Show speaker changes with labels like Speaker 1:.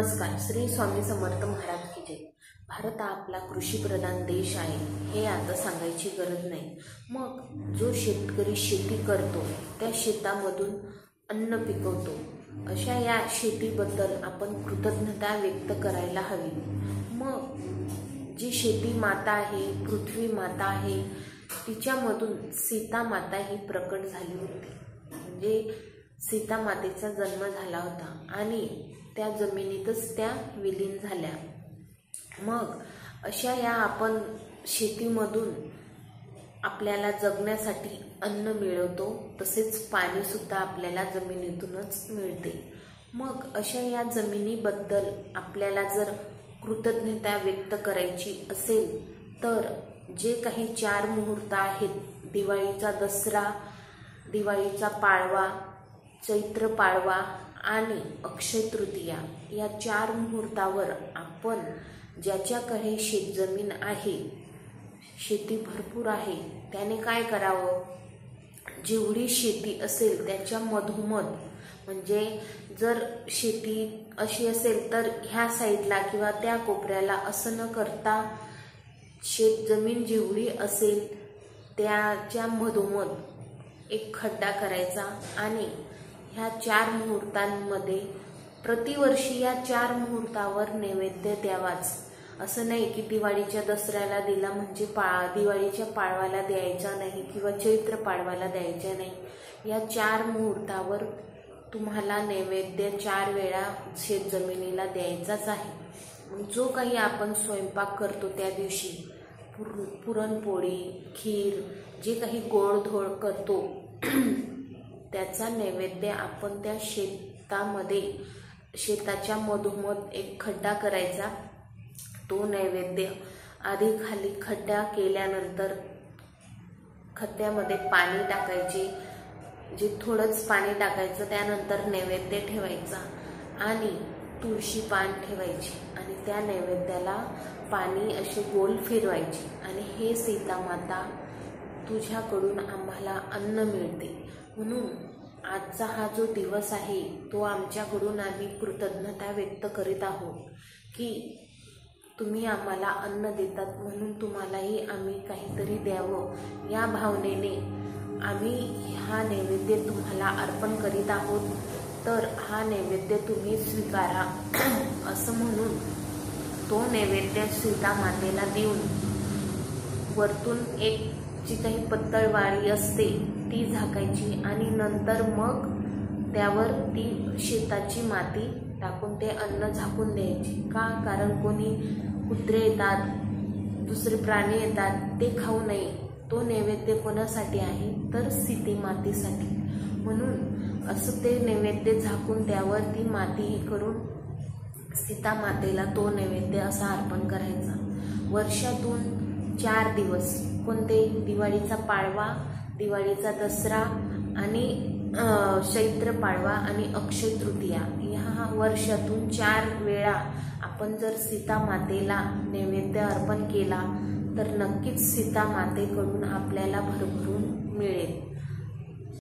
Speaker 1: नमस्कार. श्री स्वामी समर्थ महाराज की जय. भारत हा आपला कृषीप्रधान देश आहे हे आता सांगायची गरज नाही. मग जो शेतकरी शेती करतो त्या शेतामधून अन्न पिकवतो, अशा या शेतीबद्दल आपण कृतज्ञता व्यक्त करायला हवी. मग जी शेती माता आहे, पृथ्वी माता आहे, तिच्यामधून सीता माता ही प्रकट झाली होती. म्हणजे सीता मातेचा जन्म झाला होता आणि त्या जमिनीतच त्या विलीन झाल्या. मग अशा या आपण शेतीमधून आपल्याला जगण्यासाठी अन्न मिळवतो, तसेच पाणी सुद्धा आपल्याला जमिनीतूनच मिळते. मग अशा या जमिनीबद्दल आपल्याला जर कृतज्ञता व्यक्त करायची असेल तर जे काही 4 मुहूर्त आहेत, दिवाळीचा दसरा, दिवाळीचा पाडवा, चैत्र पाडवा आणि अक्षय तृतीया, या 4 मुहूर्तावर आपण ज्याच्याकडे शेतजमीन आहे, शेती भरपूर आहे, त्याने काय करावं, जेवढी शेती असेल त्याच्या मधोमध, म्हणजे जर शेती अशी असेल तर ह्या साईडला किंवा त्या कोपऱ्याला असं न करता शेतजमीन जेवढी असेल त्याच्या मधोमध एक खड्डा करायचा आणि ह्या 4 मुहूर्तांमध्ये प्रतिवर्षी या 4 मुहूर्तावर नैवेद्य द्यावाच. असं नाही की दिवाळीच्या दसऱ्याला दिला म्हणजे दिवाळीच्या पाडवाला द्यायचा नाही किंवा चैत्र पाडवाला द्यायचा नाही. या 4 मुहूर्तावर तुम्हाला नैवेद्य 4 वेळा शेतजमिनीला द्यायचाच आहे. जो काही आपण स्वयंपाक करतो त्या दिवशी पुरणपोळी, खीर, जे काही गोडधोड करतो त्याचा नैवेद्य आपण त्या शेतामध्ये, शेताच्या मधोमध एक खड्डा करायचा. तो नैवेद्य आधी खाली खड्डा केल्यानंतर खड्ड्यामध्ये पाणी टाकायचे, जे थोडंच पाणी टाकायचं, त्यानंतर नैवेद्य ठेवायचा आणि तुळशी पान ठेवायची आणि त्या नैवेद्याला पाणी असे गोल फिरवायचे आणि हे सीता माता, तुझ्याकडून आम्हाला अन्न मिळते, म्हणून आजचा हा जो दिवस आहे तो आमच्याकडून आम्ही कृतज्ञता व्यक्त करीत आहोत की तुम्ही आम्हाला अन्न देतात, म्हणून तुम्हालाही आम्ही काहीतरी द्यावं, या भावनेने आम्ही हा नैवेद्य तुम्हाला अर्पण करीत आहोत. तर हा नैवेद्य तुम्ही स्वीकारा असं म्हणून तो नैवेद्य सीता मातेला देऊन वरतून एक जी काही पत्तळवाळी असते ती झाकायची आणि नंतर मग त्यावर ती शेताची माती टाकून ते अन्न झाकून द्यायची. का? कारण कोणी कुत्रे येतात, दुसरे प्राणी येतात, ते खाऊ नये. तो नैवेद्य कोणासाठी आहे तर सीते मातेसाठी. म्हणून असं ते नैवेद्य झाकून त्यावर ती माती हे करून सीता मातेला तो नैवेद्य असा अर्पण करायचा. वर्षातून 4 दिवस कोणते? दिवाळीचा पाडवा, दिवाळीचा दसरा आणि चैत्र पाडवा आणि अक्षय तृतीया, ह्या वर्षातून 4 वेळा आपण जर सीता मातेला नैवेद्य अर्पण केला तर नक्कीच सीता मातेकडून आपल्याला भरभरून मिळेल.